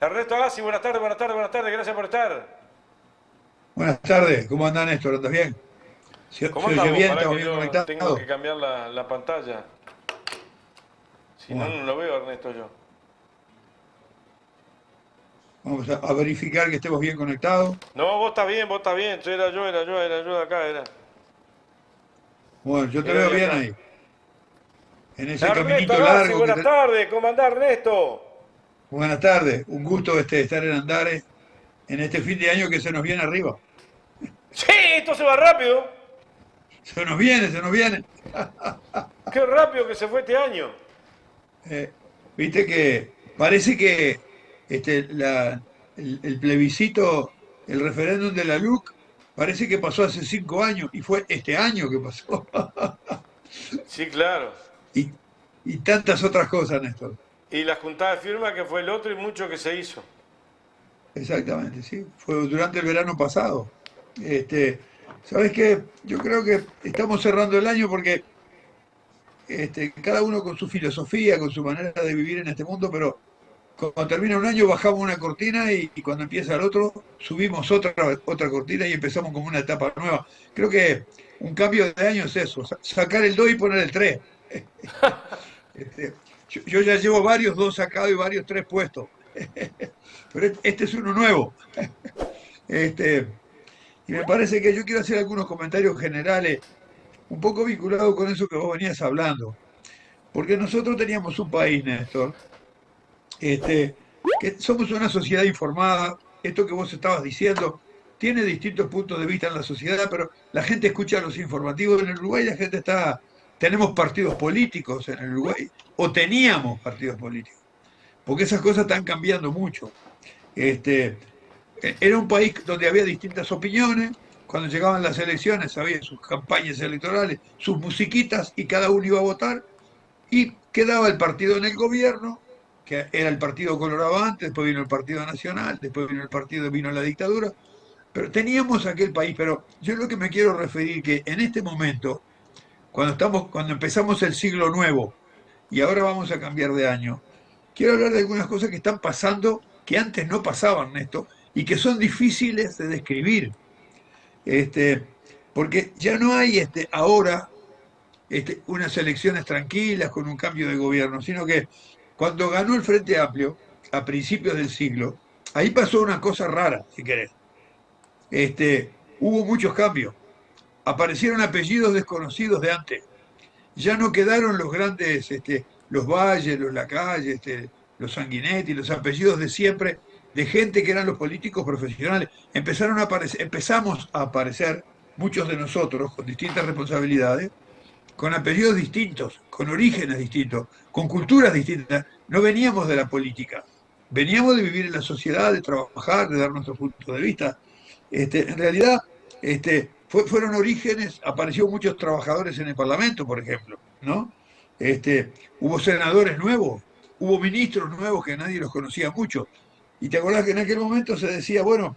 Ernesto Agassi, buenas tardes, buenas tardes, buenas tardes, gracias por estar. Buenas tardes, ¿cómo andás, Néstor? ¿Andas bien? ¿Cómo ¿Se andás oye vos? bien? Pará ¿Estamos que bien yo tengo que conectados? cambiar la pantalla. Si no, Bueno, no lo veo, Ernesto, yo. vamos a verificar que estemos bien conectados. No, vos estás bien. Era yo de acá, era. Bueno, yo te Era veo de bien acá. ahí, en ese Ernesto caminito Agassi, largo que buenas tardes, ¿cómo andás, Ernesto? Buenas tardes, un gusto estar en Andares en este fin de año que se nos viene arriba. Sí, esto se va rápido. Se nos viene, se nos viene. Qué rápido que se fue este año. Eh, Viste que parece que el plebiscito, el referéndum de la LUC, parece que pasó hace 5 años y fue este año que pasó. Sí, claro. y, y tantas otras cosas, Néstor. Y la juntada de firma que fue el otro y mucho que se hizo. Exactamente, sí. Fue durante el verano pasado. ¿Sabes qué? Yo creo que estamos cerrando el año porque cada uno con su filosofía, con su manera de vivir en este mundo, pero cuando termina un año bajamos una cortina y cuando empieza el otro subimos otra cortina y empezamos como una etapa nueva. Creo que un cambio de año es eso, sacar el 2 y poner el 3. Yo ya llevo varios 2 sacados y varios 3 puestos. Pero este es uno nuevo. Este, y me parece que yo quiero hacer algunos comentarios generales, un poco vinculados con eso que vos venías hablando. Porque nosotros teníamos un país, Néstor, este, que somos una sociedad informada. Esto que vos estabas diciendo tiene distintos puntos de vista en la sociedad, pero la gente escucha los informativos en el Uruguay, tenemos partidos políticos en el Uruguay, o teníamos partidos políticos, porque esas cosas están cambiando mucho. Este, Era un país donde había distintas opiniones. Cuando llegaban las elecciones había sus campañas electorales, sus musiquitas y cada uno iba a votar y quedaba el partido en el gobierno, que era el Partido Colorado antes, después vino el Partido Nacional, después vino la dictadura, pero teníamos aquel país. Pero yo lo que me quiero referir que en este momento, cuando empezamos el siglo nuevo y ahora vamos a cambiar de año, quiero hablar de algunas cosas que están pasando que antes no pasaban, Néstor, y que son difíciles de describir. Este, Porque ya no hay ahora unas elecciones tranquilas con un cambio de gobierno, sino que cuando ganó el Frente Amplio, a principios del siglo, ahí pasó una cosa rara, si querés. Hubo muchos cambios. Aparecieron apellidos desconocidos de antes. Ya no quedaron los grandes, los Valles, los Lacalle, los Sanguinetti, los apellidos de siempre, de gente que eran los políticos profesionales. Empezamos a aparecer muchos de nosotros con distintas responsabilidades, con apellidos distintos, con orígenes distintos, con culturas distintas. No veníamos de la política, veníamos de vivir en la sociedad, de trabajar, de dar nuestro punto de vista. En realidad, fueron orígenes, apareció muchos trabajadores en el Parlamento, por ejemplo, ¿no? Hubo senadores nuevos, hubo ministros nuevos que nadie los conocía mucho. Y te acordás que en aquel momento se decía, bueno,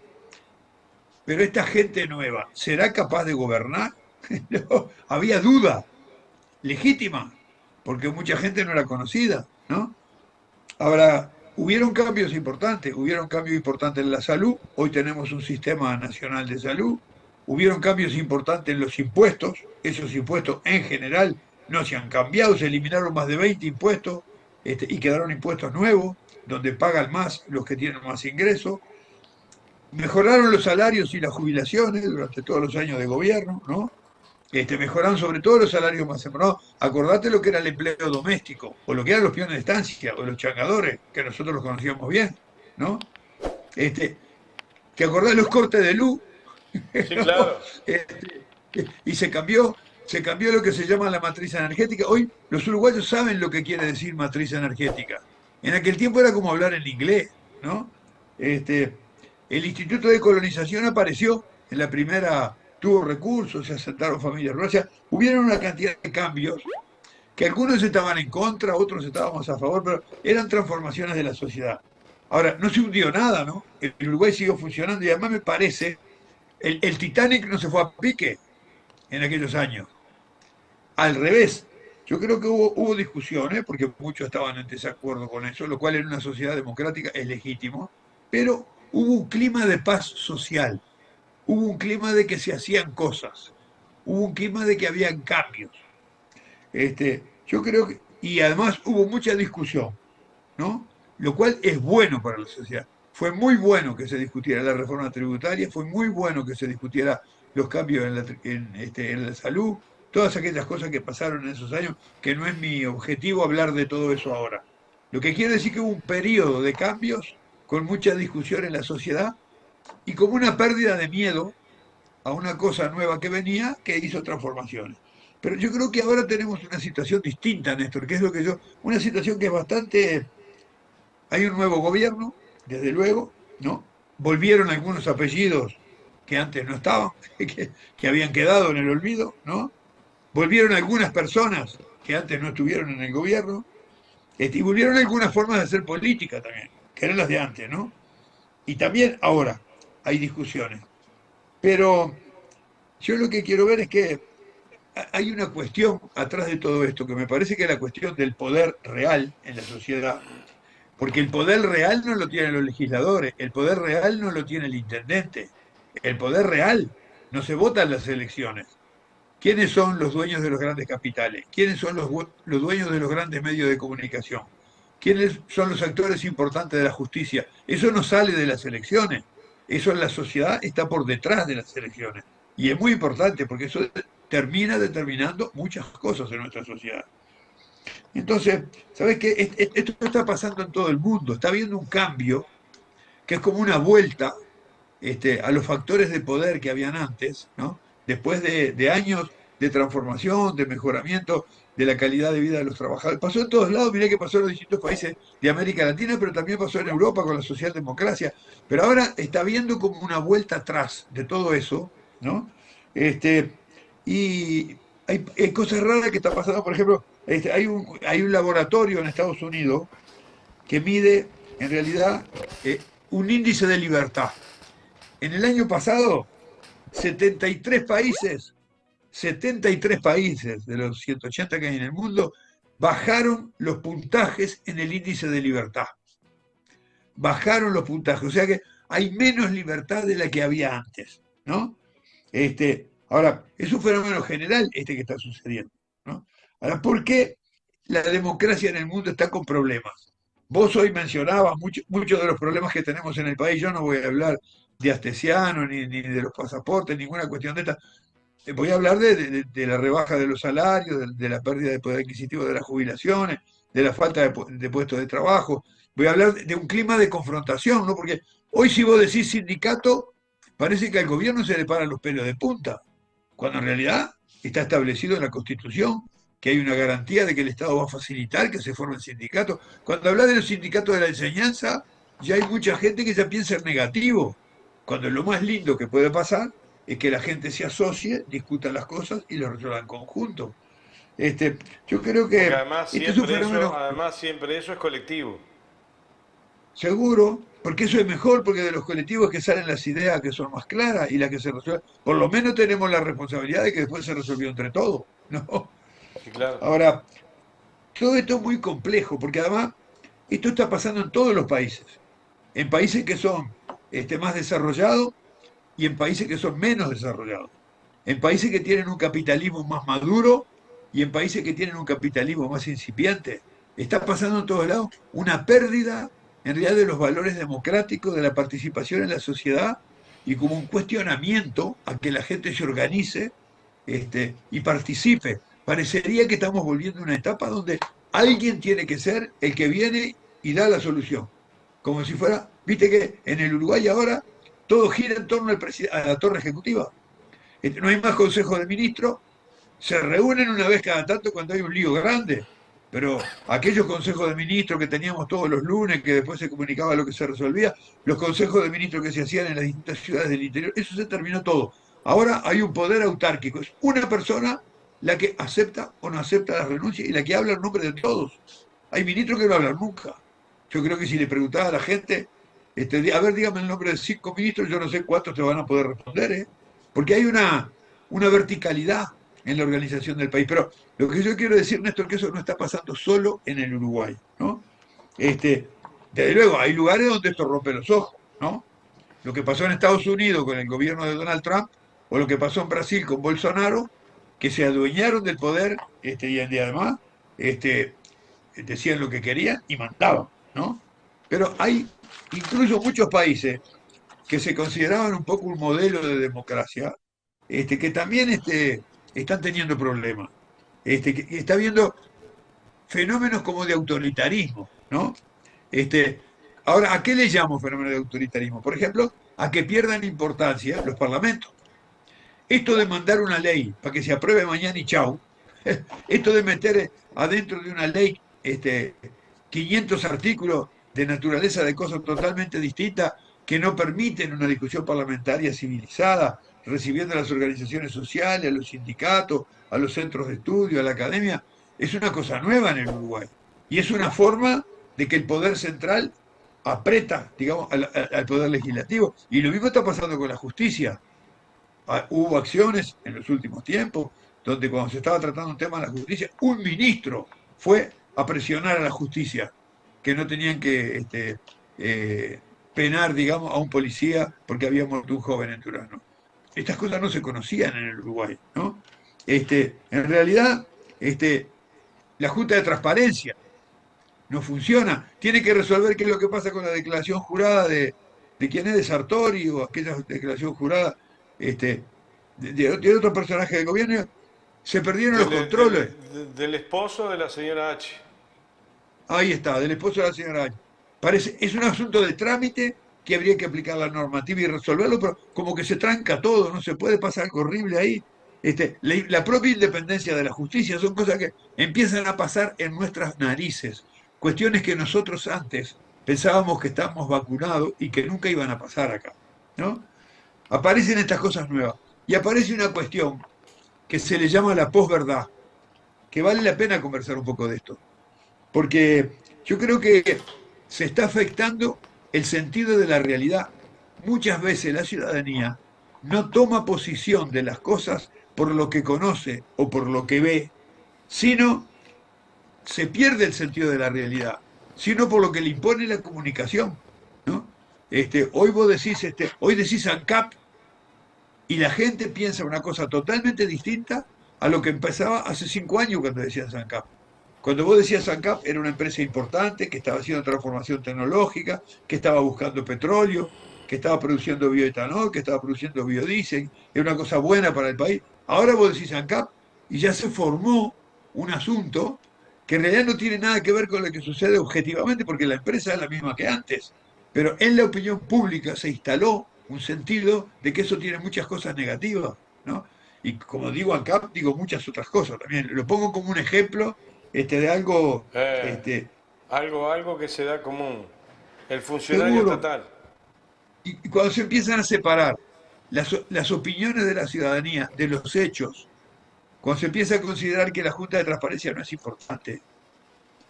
pero esta gente nueva, ¿será capaz de gobernar? No, había duda legítima, porque mucha gente no era conocida, ¿no? Ahora, hubieron cambios importantes en la salud, hoy tenemos un sistema nacional de salud, hubieron cambios importantes en los impuestos, esos impuestos en general no se han cambiado, se eliminaron más de 20 impuestos y quedaron impuestos nuevos, donde pagan más los que tienen más ingresos. Mejoraron los salarios y las jubilaciones durante todos los años de gobierno, ¿no? Mejoraron sobre todo los salarios más sembrados. Acordate lo que era el empleo doméstico, o lo que eran los peones de estancia, o los changadores, que nosotros los conocíamos bien, ¿no? Este, ¿Te acordás los cortes de luz? Sí, ¿No? claro. Y se cambió lo que se llama la matriz energética. Hoy los uruguayos saben lo que quiere decir matriz energética. En aquel tiempo era como hablar en inglés, ¿no? Este, el Instituto de Colonización apareció en la primera, tuvo recursos, se asentaron familias rurales. O sea, hubieron una cantidad de cambios que algunos estaban en contra, otros estábamos a favor, pero eran transformaciones de la sociedad. Ahora, no se hundió nada, ¿no? El Uruguay siguió funcionando y además me parece, el Titanic no se fue a pique en aquellos años. Al revés, Yo creo que hubo discusiones, porque muchos estaban en desacuerdo con eso, lo cual en una sociedad democrática es legítimo, pero hubo un clima de paz social, hubo un clima de que se hacían cosas, hubo un clima de que habían cambios. Yo creo que, y además hubo mucha discusión, ¿no? Lo cual es bueno para la sociedad. Fue muy bueno que se discutiera la reforma tributaria, fue muy bueno que se discutiera los cambios en la salud, todas aquellas cosas que pasaron en esos años, que no es mi objetivo hablar de todo eso ahora. Lo que quiere decir que hubo un periodo de cambios con mucha discusión en la sociedad y como una pérdida de miedo a una cosa nueva que venía que hizo transformaciones. Pero yo creo que ahora tenemos una situación distinta, Néstor, que es lo que una situación que es bastante. Hay un nuevo gobierno, desde luego, ¿no? Volvieron algunos apellidos que antes no estaban, que habían quedado en el olvido, ¿no? Volvieron algunas personas que antes no estuvieron en el gobierno, y volvieron algunas formas de hacer política también, que eran las de antes, ¿no? Y también ahora hay discusiones. Pero yo lo que quiero ver es que hay una cuestión atrás de todo esto, que me parece que es la cuestión del poder real en la sociedad. Porque el poder real no lo tienen los legisladores, el poder real no lo tiene el intendente, el poder real no se vota en las elecciones. ¿Quiénes son los dueños de los grandes capitales? ¿Quiénes son los dueños de los grandes medios de comunicación? ¿Quiénes son los actores importantes de la justicia? Eso no sale de las elecciones, eso en la sociedad está por detrás de las elecciones. Y es muy importante porque eso termina determinando muchas cosas en nuestra sociedad. Entonces, ¿sabes qué? Esto está pasando en todo el mundo. Está habiendo un cambio que es como una vuelta a los factores de poder que habían antes, ¿no? Después de años de transformación, de mejoramiento de la calidad de vida de los trabajadores. Pasó en todos lados, mirá que pasó en los distintos países de América Latina, pero también pasó en Europa con la socialdemocracia. Pero ahora está habiendo como una vuelta atrás de todo eso, ¿no? Este, y hay cosas raras que están pasando. Por ejemplo, hay un laboratorio en Estados Unidos que mide, en realidad, un índice de libertad. En el año pasado, 73 países, 73 países de los 180 que hay en el mundo, bajaron los puntajes en el índice de libertad. Bajaron los puntajes, o sea que hay menos libertad de la que había antes, ¿no? Ahora, es un fenómeno general que está sucediendo, ¿no? Ahora, ¿por qué la democracia en el mundo está con problemas? Vos hoy mencionabas muchos de los problemas que tenemos en el país. Yo no voy a hablar de Astesiano ni de los pasaportes, ninguna cuestión de esta. Voy a hablar de la rebaja de los salarios, de la pérdida de poder adquisitivo de las jubilaciones, de la falta de puestos de trabajo. Voy a hablar de un clima de confrontación, ¿no? Porque hoy si vos decís sindicato, parece que al gobierno se le paran los pelos de punta, cuando en realidad está establecido en la Constitución que hay una garantía de que el Estado va a facilitar que se formen sindicatos. Cuando habla de los sindicatos de la enseñanza, ya hay mucha gente que ya piensa en negativo, cuando lo más lindo que puede pasar es que la gente se asocie, discuta las cosas y lo resuelva en conjunto. Este, yo creo Porque que este es un fenómeno además siempre eso es colectivo. seguro, porque eso es mejor, porque de los colectivos que salen las ideas que son más claras y las que se resuelven, por lo menos tenemos la responsabilidad de que después se resolvió entre todos, ¿no? Sí, claro. Ahora, todo esto es muy complejo, porque además esto está pasando en todos los países, en países que son más desarrollados y en países que son menos desarrollados, en países que tienen un capitalismo más maduro y en países que tienen un capitalismo más incipiente. Está pasando en todos lados una pérdida en realidad de los valores democráticos, de la participación en la sociedad y como un cuestionamiento a que la gente se organice y participe. Parecería que estamos volviendo a una etapa donde alguien tiene que ser el que viene y da la solución. Como si fuera, viste que en el Uruguay ahora todo gira en torno a la torre ejecutiva. No hay más consejo de ministros, se reúnen una vez cada tanto cuando hay un lío grande, pero aquellos consejos de ministros que teníamos todos los lunes, que después se comunicaba lo que se resolvía, los consejos de ministros que se hacían en las distintas ciudades del interior, eso se terminó todo. Ahora hay un poder autárquico, es una persona la que acepta o no acepta las renuncias y la que habla en nombre de todos. Hay ministros que no hablan nunca. Yo creo que si le preguntaba a la gente, a ver, dígame el nombre de 5 ministros, yo no sé cuántos te van a poder responder, ¿eh? Porque hay una verticalidad en la organización del país. Pero lo que yo quiero decir, Néstor, que eso no está pasando solo en el Uruguay, ¿no? Desde luego, hay lugares donde esto rompe los ojos, ¿no? Lo que pasó en Estados Unidos con el gobierno de Donald Trump, o lo que pasó en Brasil con Bolsonaro, que se adueñaron del poder, y además decían lo que querían y mandaban, ¿no? Pero hay incluso muchos países que se consideraban un poco un modelo de democracia, que también están teniendo problemas. Que está habiendo fenómenos como de autoritarismo, ¿no? Este, Ahora, ¿a qué le llamo fenómeno de autoritarismo? Por ejemplo, a que pierdan importancia los parlamentos. Esto de mandar una ley para que se apruebe mañana y chau, esto de meter adentro de una ley 500 artículos de naturaleza de cosas totalmente distintas que no permiten una discusión parlamentaria civilizada, recibiendo a las organizaciones sociales, a los sindicatos, a los centros de estudio, a la academia, es una cosa nueva en el Uruguay. Y es una forma de que el poder central aprieta, digamos, al poder legislativo. Y lo mismo está pasando con la justicia. Hubo acciones en los últimos tiempos donde cuando se estaba tratando un tema de la justicia, un ministro fue a presionar a la justicia, que no tenían que penar, digamos, a un policía porque había muerto un joven en Turano. Estas cosas no se conocían en el Uruguay, ¿no? En realidad, la Junta de Transparencia no funciona. Tiene que resolver qué es lo que pasa con la declaración jurada de quién es, de Sartori, o aquella declaración jurada de otro personaje del gobierno. Se perdieron los controles. Del esposo de la señora H. Ahí está, del esposo de la señora H. Es un asunto de trámite que habría que aplicar la normativa y resolverlo, pero como que se tranca todo, no se puede pasar algo horrible ahí. La propia independencia de la justicia son cosas que empiezan a pasar en nuestras narices, cuestiones que nosotros antes pensábamos que estábamos vacunados y que nunca iban a pasar acá, ¿no? Aparecen estas cosas nuevas y aparece una cuestión que se le llama la posverdad, que vale la pena conversar un poco de esto, porque yo creo que se está afectando el sentido de la realidad. Muchas veces la ciudadanía no toma posición de las cosas por lo que conoce o por lo que ve, sino se pierde el sentido de la realidad, sino por lo que le impone la comunicación, ¿no? Hoy vos decís, hoy decís ANCAP y la gente piensa una cosa totalmente distinta a lo que empezaba hace 5 años cuando decías ANCAP. Cuando vos decías ANCAP era una empresa importante que estaba haciendo transformación tecnológica, que estaba buscando petróleo, que estaba produciendo bioetanol, que estaba produciendo biodiesel, era una cosa buena para el país. Ahora vos decís ANCAP y ya se formó un asunto que en realidad no tiene nada que ver con lo que sucede objetivamente, porque la empresa es la misma que antes. Pero en la opinión pública se instaló un sentido de que eso tiene muchas cosas negativas, ¿no? Y como digo ANCAP, digo muchas otras cosas también. Lo pongo como un ejemplo de algo Algo que se da común. El funcionario seguro. estatal. Y cuando se empiezan a separar las opiniones de la ciudadanía de los hechos, cuando se empieza a considerar que la Junta de Transparencia no es importante,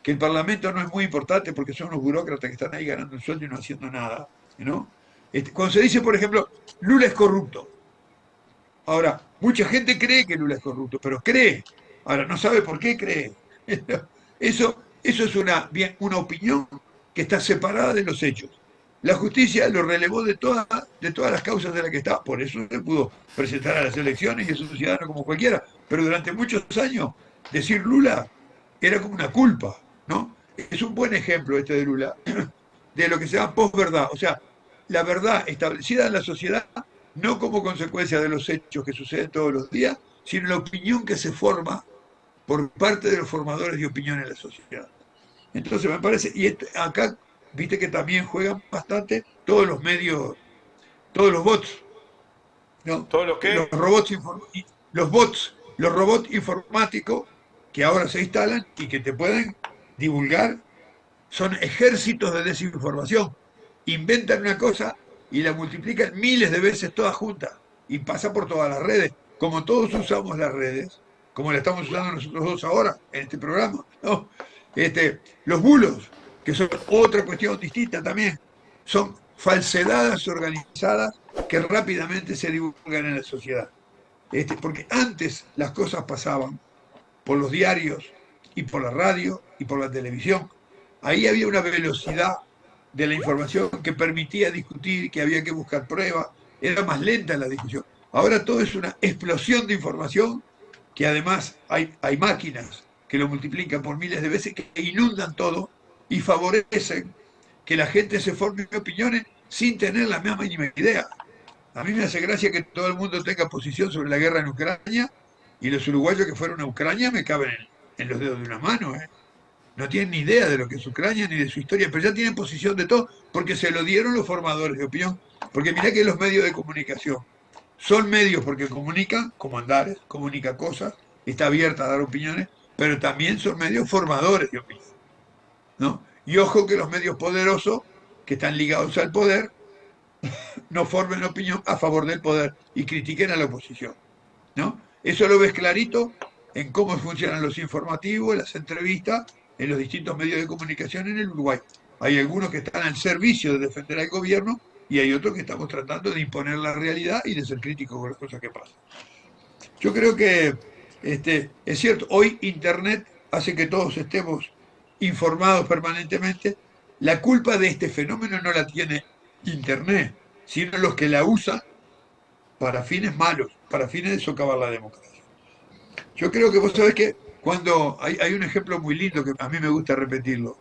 que el Parlamento no es muy importante porque son unos burócratas que están ahí ganando un sueldo y no haciendo nada, ¿no? Cuando se dice, por ejemplo, Lula es corrupto. Ahora, mucha gente cree que Lula es corrupto, pero cree. Ahora, no sabe por qué cree. Eso es una opinión que está separada de los hechos. La justicia lo relevó de todas las causas de las que estaba, por eso se pudo presentar a las elecciones y es un ciudadano como cualquiera. Pero durante muchos años, decir Lula era como una culpa, ¿no? Es un buen ejemplo este de Lula, de lo que se llama posverdad, o sea, la verdad establecida en la sociedad, no como consecuencia de los hechos que suceden todos los días, sino la opinión que se forma por parte de los formadores de opinión en la sociedad. Entonces me parece, y acá viste que también juegan bastante todos los medios, todos los bots, ¿no? ¿Todo lo Los que? robots, los bots, los robots informáticos que ahora se instalan y que te pueden divulgar, son ejércitos de desinformación. Inventan una cosa y la multiplican miles de veces todas juntas y pasa por todas las redes. Como todos usamos las redes, como la estamos usando nosotros dos ahora en este programa, ¿no? Los bulos, que son otra cuestión distinta también, son falsedades organizadas que rápidamente se divulgan en la sociedad. Porque antes las cosas pasaban por los diarios y por la radio y por la televisión. Ahí había una velocidad de la información que permitía discutir, que había que buscar pruebas, era más lenta la discusión. Ahora todo es una explosión de información que además hay máquinas que lo multiplican por miles de veces, que inundan todo y favorecen que la gente se forme opiniones sin tener la más mínima idea. A mí me hace gracia que todo el mundo tenga posición sobre la guerra en Ucrania y los uruguayos que fueron a Ucrania me caben en los dedos de una mano. No tienen ni idea de lo que es Ucrania ni de su historia, pero ya tienen posición de todo porque se lo dieron los formadores de opinión. Porque mirá que los medios de comunicación son medios porque comunican comandares, comunican cosas, está abierta a dar opiniones, pero también son medios formadores de opinión, ¿no? Y ojo que los medios poderosos que están ligados al poder no formen opinión a favor del poder y critiquen a la oposición, ¿no? Eso lo ves clarito en cómo funcionan los informativos, las entrevistas, en los distintos medios de comunicación en el Uruguay. Hay algunos que están al servicio de defender al gobierno y hay otros que estamos tratando de imponer la realidad y de ser críticos con las cosas que pasan. Yo creo que es cierto, hoy Internet hace que todos estemos informados permanentemente. La culpa de este fenómeno no la tiene Internet, sino los que la usan para fines malos, para fines de socavar la democracia. Yo creo que vos sabés que cuando hay un ejemplo muy lindo que a mí me gusta repetirlo.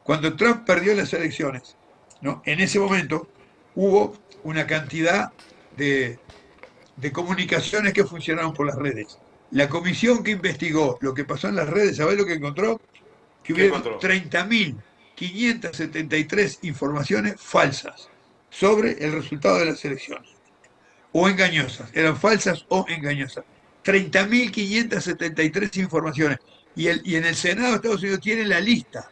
Cuando Trump perdió las elecciones, ¿no? En ese momento hubo una cantidad de comunicaciones que funcionaron por las redes. La comisión que investigó lo que pasó en las redes, ¿sabés lo que encontró? Que ¿Qué hubieron encontró? 30.573 informaciones falsas sobre el resultado de las elecciones o engañosas, eran falsas o engañosas. 30.573 informaciones. Y en el Senado de Estados Unidos tiene la lista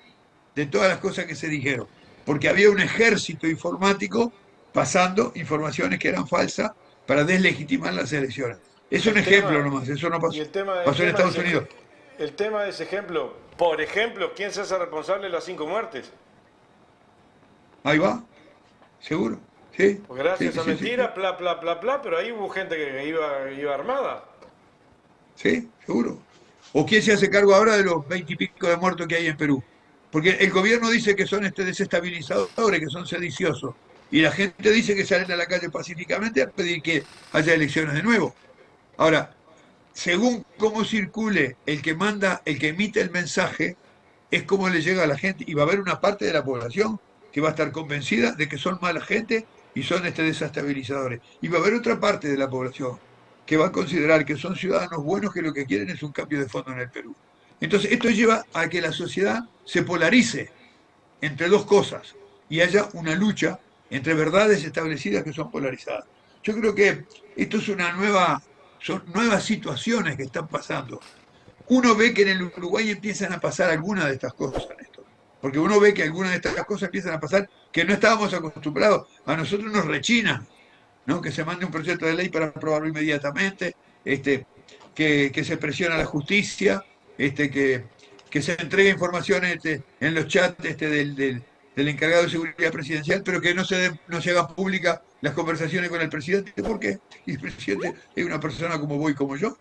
de todas las cosas que se dijeron, porque había un ejército informático pasando informaciones que eran falsas para deslegitimar las elecciones. Es un El ejemplo tema, nomás, eso no y pasó, el pasó en tema de Estados ese, Unidos. el tema de ese ejemplo, por ejemplo, ¿quién se hace responsable de las 5 muertes? Ahí va, seguro. Sí, Pues sí, gracias a sí, sí, sí, mentiras, bla, bla, bla, bla, pero ahí hubo gente que iba armada. sí, seguro. ¿O quién se hace cargo ahora de los 20 y pico de muertos que hay en Perú? Porque el gobierno dice que son desestabilizadores, que son sediciosos. Y la gente dice que salen a la calle pacíficamente a pedir que haya elecciones de nuevo. Ahora, según cómo circule el que manda, el que emite el mensaje, es como le llega a la gente. Y va a haber una parte de la población que va a estar convencida de que son mala gente y son desestabilizadores. Y va a haber otra parte de la población que va a considerar que son ciudadanos buenos que lo que quieren es un cambio de fondo en el Perú. Entonces, esto lleva a que la sociedad se polarice entre dos cosas y haya una lucha entre verdades establecidas que son polarizadas. Yo creo que esto es son nuevas situaciones que están pasando. Uno ve que en el Uruguay empiezan a pasar algunas de estas cosas, Néstor. Porque uno ve que algunas de estas cosas empiezan a pasar que no estábamos acostumbrados. A nosotros nos rechina, ¿no? Que se mande un proyecto de ley para aprobarlo inmediatamente, que se presiona a la justicia, que se entregue información en los chats del encargado de seguridad presidencial, pero que no se hagan públicas las conversaciones con el presidente. ¿Por qué? Y el presidente es una persona como vos y como yo.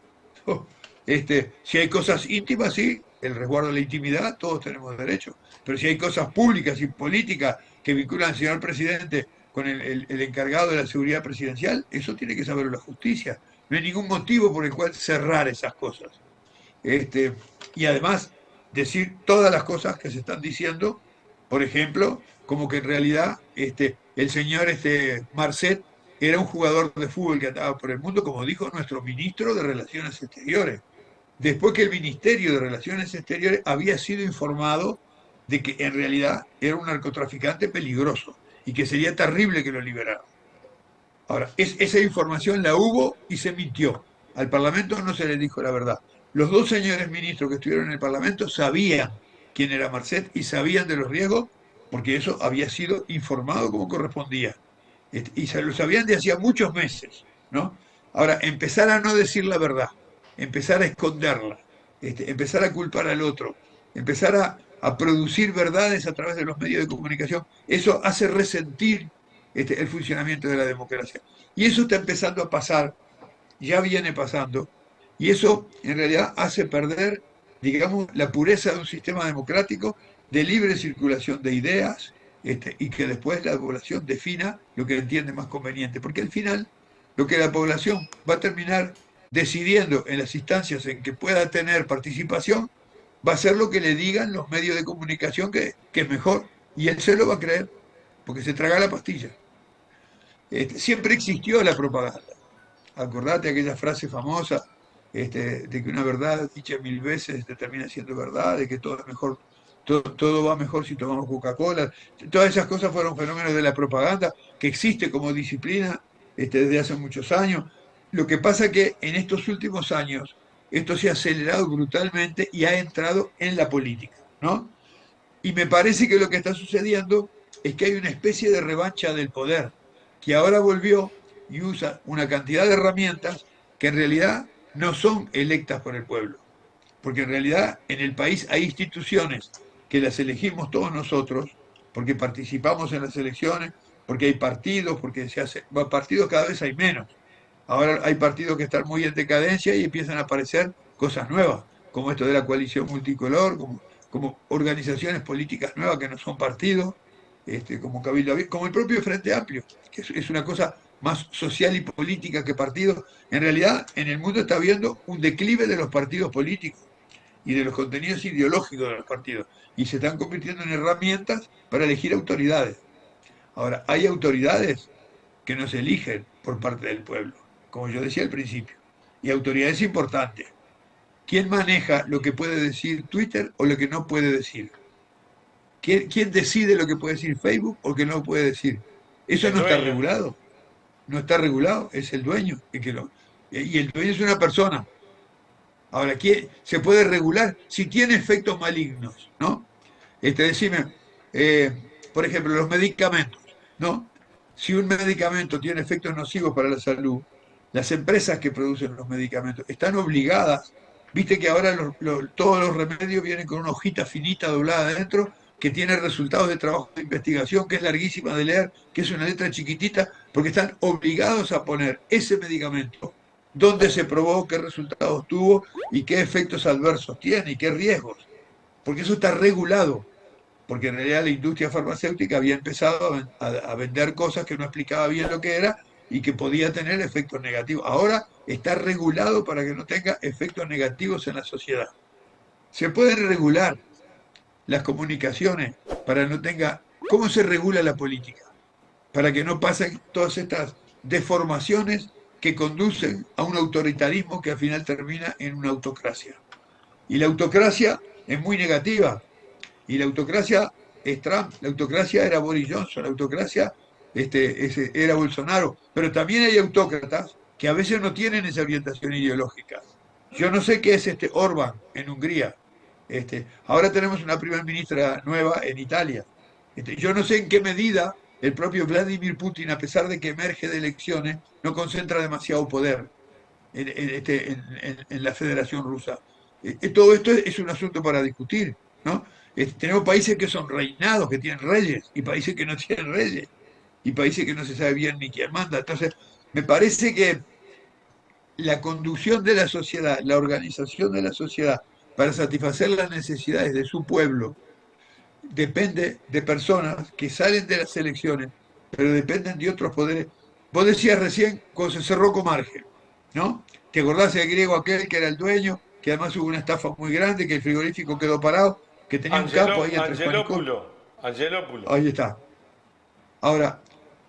Si hay cosas íntimas, sí, el resguardo de la intimidad, todos tenemos derecho. Pero si hay cosas públicas y políticas que vinculan al señor presidente con el encargado de la seguridad presidencial, eso tiene que saberlo la justicia. No hay ningún motivo por el cual cerrar esas cosas. Este, y además, decir todas las cosas que se están diciendo, por ejemplo, como que en realidad el señor Marcet era un jugador de fútbol que andaba por el mundo, como dijo nuestro ministro de Relaciones Exteriores, después que el Ministerio de Relaciones Exteriores había sido informado de que en realidad era un narcotraficante peligroso y que sería terrible que lo liberaran. Ahora, esa información la hubo y se mintió. Al Parlamento no se le dijo la verdad. Los dos señores ministros que estuvieron en el Parlamento sabían quién era Marcet y sabían de los riesgos porque eso había sido informado como correspondía. Y se lo sabían de hacía muchos meses, ¿no? Ahora, empezar a no decir la verdad, empezar a esconderla, empezar a culpar al otro, empezar a producir verdades a través de los medios de comunicación, eso hace resentir el funcionamiento de la democracia. Y eso está empezando a pasar ya viene pasando, y eso en realidad hace perder, digamos, la pureza de un sistema democrático de libre circulación de ideas, y que después la población defina lo que entiende más conveniente, porque al final lo que la población va a terminar decidiendo en las instancias en que pueda tener participación, va a ser lo que le digan los medios de comunicación que es mejor, y él se lo va a creer, porque se traga la pastilla. Siempre existió la propaganda. Acordate aquella frase famosa, de que una verdad dicha 1000 veces te termina siendo verdad, de que todo es mejor, todo va mejor si tomamos Coca-Cola. Todas esas cosas fueron fenómenos de la propaganda que existe como disciplina, desde hace muchos años. Lo que pasa que en estos últimos años esto se ha acelerado brutalmente y ha entrado en la política, ¿no? Y me parece que lo que está sucediendo es que hay una especie de revancha del poder, que ahora volvió y usa una cantidad de herramientas que en realidad no son electas por el pueblo. Porque en realidad en el país hay instituciones que las elegimos todos nosotros, porque participamos en las elecciones, porque hay partidos, porque se hace, partidos cada vez hay menos. Ahora hay partidos que están muy en decadencia y empiezan a aparecer cosas nuevas, como esto de la coalición multicolor, como organizaciones políticas nuevas que no son partidos, como Cabildo Abierto, como el propio Frente Amplio, que es una cosa más social y política que partidos. En realidad, en el mundo está habiendo un declive de los partidos políticos y de los contenidos ideológicos de los partidos, y se están convirtiendo en herramientas para elegir autoridades. Ahora, hay autoridades que no se eligen por parte del pueblo, como yo decía al principio, y autoridades importantes. ¿Quién maneja lo que puede decir Twitter o lo que no puede decir? ¿Quién decide lo que puede decir Facebook o que no puede decir? Eso El no está dueño. regulado. No está regulado, es el dueño. Y el dueño es una persona. Ahora, ¿quién se puede regular si tiene efectos malignos? ¿No? Decime, por ejemplo, los medicamentos, ¿no? Si un medicamento tiene efectos nocivos para la salud, las empresas que producen los medicamentos están obligadas, viste que ahora todos los remedios vienen con una hojita finita doblada adentro que tiene resultados de trabajo de investigación, que es larguísima de leer, que es una letra chiquitita, porque están obligados a poner ese medicamento, dónde se probó, qué resultados tuvo y qué efectos adversos tiene y qué riesgos, porque eso está regulado, porque en realidad la industria farmacéutica había empezado a vender cosas que no explicaba bien lo que era y que podía tener efectos negativos. Ahora está regulado para que no tenga efectos negativos en la sociedad. Se pueden regular las comunicaciones para no tenga... ¿Cómo se regula la política? Para que no pasen todas estas deformaciones que conducen a un autoritarismo que al final termina en una autocracia. Y la autocracia es muy negativa, y la autocracia es Trump, la autocracia era Boris Johnson, la autocracia era Bolsonaro, pero también hay autócratas que a veces no tienen esa orientación ideológica. Yo no sé qué es Orbán en Hungría. Ahora tenemos una primera ministra nueva en Italia. Yo no sé en qué medida el propio Vladimir Putin, a pesar de que emerge de elecciones, no concentra demasiado poder en la Federación Rusa. Todo esto es un asunto para discutir, ¿no? Tenemos países que son reinados, que tienen reyes, y países que no tienen reyes, y países que no se sabe bien ni quién manda. Entonces, me parece que la conducción de la sociedad, la organización de la sociedad para satisfacer las necesidades de su pueblo, depende de personas que salen de las elecciones, pero dependen de otros poderes. Vos decías recién cuando se cerró Comarge, ¿no? ¿Te acordás del griego aquel que era el dueño, que además hubo una estafa muy grande, que el frigorífico quedó parado, que tenía un campo ahí en Traspanicol? Angelópulo. Ahí está. Ahora,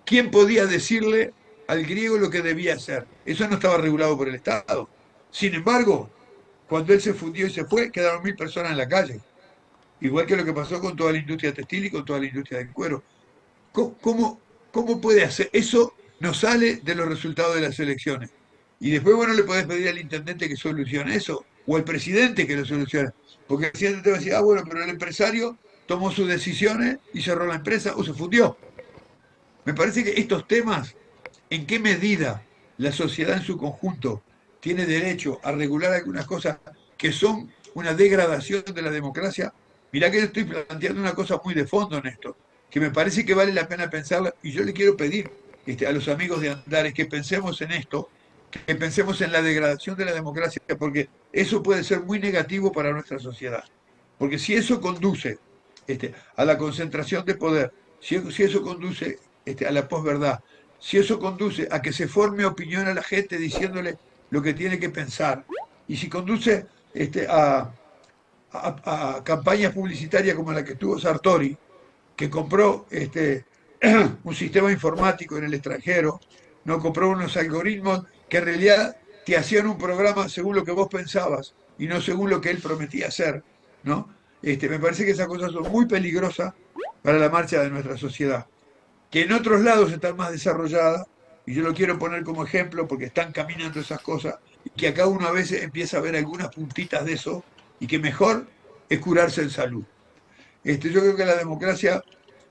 ¿quién podía decirle al griego lo que debía hacer? Eso no estaba regulado por el Estado. Sin embargo, cuando él se fundió y se fue, quedaron 1000 personas en la calle. Igual que lo que pasó con toda la industria textil y con toda la industria del cuero. ¿Cómo puede hacer? Eso no sale de los resultados de las elecciones. Y después, bueno, le podés pedir al intendente que solucione eso, o al presidente que lo solucione. Porque el presidente te va a decir, bueno, pero el empresario tomó sus decisiones y cerró la empresa o se fundió. Me parece que estos temas, en qué medida la sociedad en su conjunto tiene derecho a regular algunas cosas que son una degradación de la democracia. Mirá que yo estoy planteando una cosa muy de fondo en esto, que me parece que vale la pena pensarla, y yo le quiero pedir a los amigos de Andares que pensemos en esto, que pensemos en la degradación de la democracia, porque eso puede ser muy negativo para nuestra sociedad. Porque si eso conduce a la concentración de poder, si eso conduce a la posverdad, si eso conduce a que se forme opinión a la gente diciéndole lo que tiene que pensar, y si conduce a campañas publicitarias como la que tuvo Sartori, que compró un sistema informático en el extranjero, no compró unos algoritmos que en realidad te hacían un programa según lo que vos pensabas y no según lo que él prometía hacer, ¿no? Me parece que esas cosas son muy peligrosas para la marcha de nuestra sociedad, que en otros lados están más desarrolladas, y yo lo quiero poner como ejemplo porque están caminando esas cosas, y que acá uno a veces empieza a ver algunas puntitas de eso, y que mejor es curarse en salud. Yo creo que la democracia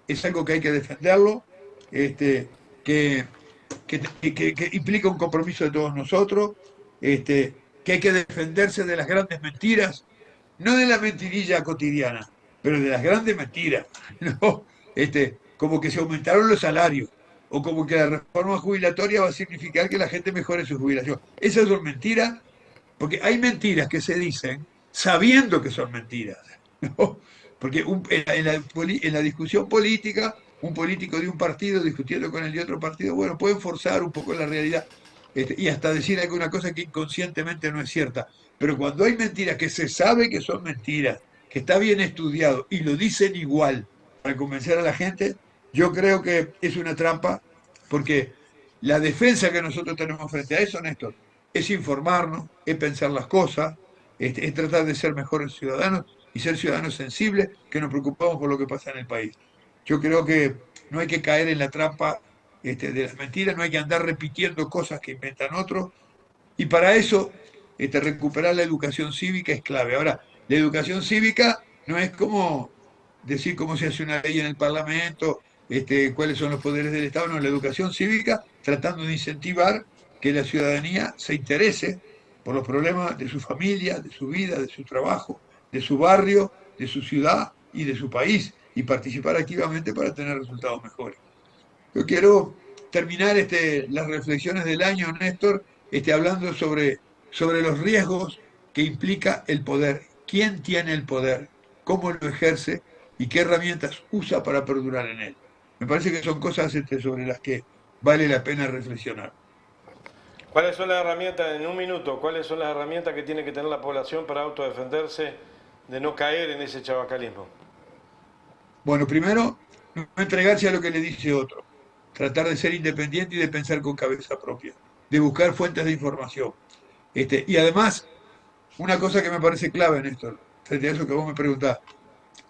es algo que hay que defenderlo, que, que implica un compromiso de todos nosotros, que hay que defenderse de las grandes mentiras, no de la mentirilla cotidiana, pero de las grandes mentiras, ¿no? Como que se aumentaron los salarios, o como que la reforma jubilatoria va a significar que la gente mejore su jubilación. Esas son mentiras, porque hay mentiras que se dicen sabiendo que son mentiras, ¿no? Porque en la discusión política, un político de un partido discutiendo con el de otro partido, bueno, pueden forzar un poco la realidad, y hasta decir alguna cosa que inconscientemente no es cierta. Pero cuando hay mentiras que se sabe que son mentiras, que está bien estudiado y lo dicen igual para convencer a la gente, yo creo que es una trampa, porque la defensa que nosotros tenemos frente a eso, Néstor, es informarnos, es pensar las cosas, es tratar de ser mejores ciudadanos y ser ciudadanos sensibles que nos preocupamos por lo que pasa en el país. Yo creo que no hay que caer en la trampa de las mentiras, no hay que andar repitiendo cosas que inventan otros, y para eso recuperar la educación cívica es clave. Ahora, la educación cívica no es como decir cómo se hace una ley en el Parlamento, cuáles son los poderes del Estado, no, la educación cívica tratando de incentivar que la ciudadanía se interese por los problemas de su familia, de su vida, de su trabajo, de su barrio, de su ciudad y de su país, y participar activamente para tener resultados mejores. Yo quiero terminar las reflexiones del año, Néstor, hablando sobre los riesgos que implica el poder, quién tiene el poder, cómo lo ejerce y qué herramientas usa para perdurar en él. Me parece que son cosas sobre las que vale la pena reflexionar. ¿Cuáles son las herramientas, en un minuto, cuáles son las herramientas que tiene que tener la población para autodefenderse de no caer en ese chabacalismo? Bueno, primero, no entregarse a lo que le dice otro, tratar de ser independiente y de pensar con cabeza propia, de buscar fuentes de información. Y además, una cosa que me parece clave, Néstor, frente a eso que vos me preguntás,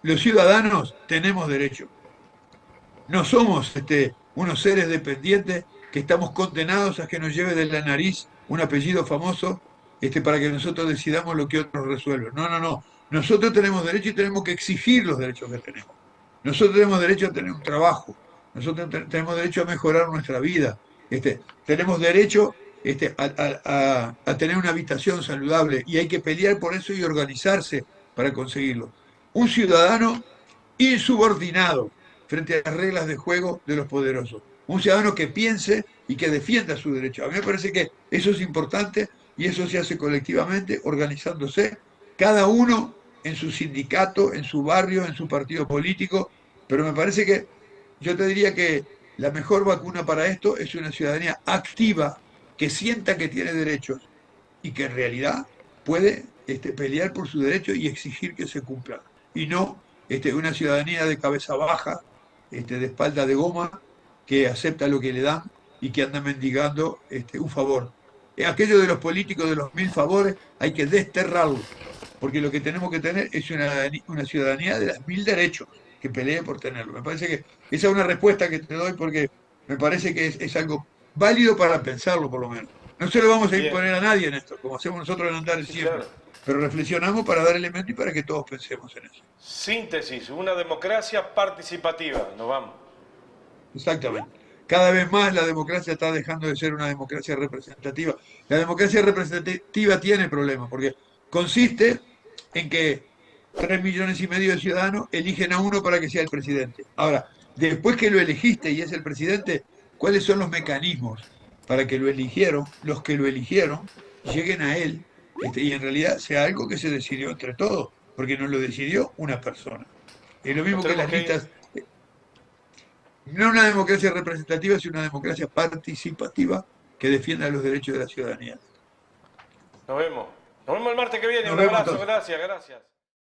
los ciudadanos tenemos derechos. No somos unos seres dependientes que estamos condenados a que nos lleve de la nariz un apellido famoso para que nosotros decidamos lo que otros resuelven. No, no, no. Nosotros tenemos derecho y tenemos que exigir los derechos que tenemos. Nosotros tenemos derecho a tener un trabajo. Nosotros tenemos derecho a mejorar nuestra vida. Tenemos derecho a tener una habitación saludable, y hay que pelear por eso y organizarse para conseguirlo. Un ciudadano insubordinado frente a las reglas de juego de los poderosos. Un ciudadano que piense y que defienda su derecho. A mí me parece que eso es importante, y eso se hace colectivamente, organizándose, cada uno en su sindicato, en su barrio, en su partido político, pero me parece que yo te diría que la mejor vacuna para esto es una ciudadanía activa, que sienta que tiene derechos y que en realidad puede pelear por su derecho y exigir que se cumplan. Y no una ciudadanía de cabeza baja, de espalda de goma, que acepta lo que le dan y que anda mendigando un favor. Aquello de los políticos de los 1000 favores hay que desterrarlo, porque lo que tenemos que tener es una ciudadanía de los 1000 derechos, que pelee por tenerlo. Me parece que esa es una respuesta que te doy, porque me parece que es algo válido para pensarlo, por lo menos. No se lo vamos a Bien, imponer a nadie en esto, como hacemos nosotros en Andares sí, siempre, claro. pero reflexionamos para dar elementos y para que todos pensemos en eso. Síntesis, una democracia participativa. Nos vamos. Exactamente. Cada vez más la democracia está dejando de ser una democracia representativa. La democracia representativa tiene problemas, porque consiste en que 3,5 millones de ciudadanos eligen a uno para que sea el presidente. Ahora, después que lo elegiste y es el presidente, ¿cuáles son los mecanismos para que lo eligieron, los que lo eligieron, lleguen a él, y en realidad sea algo que se decidió entre todos, porque no lo decidió una persona. Es lo Nos mismo que tenemos las que ir. listas, no una democracia representativa, sino una democracia participativa que defienda los derechos de la ciudadanía. Nos vemos. Nos vemos el martes que viene. Nos Un vemos abrazo. entonces. Gracias, gracias.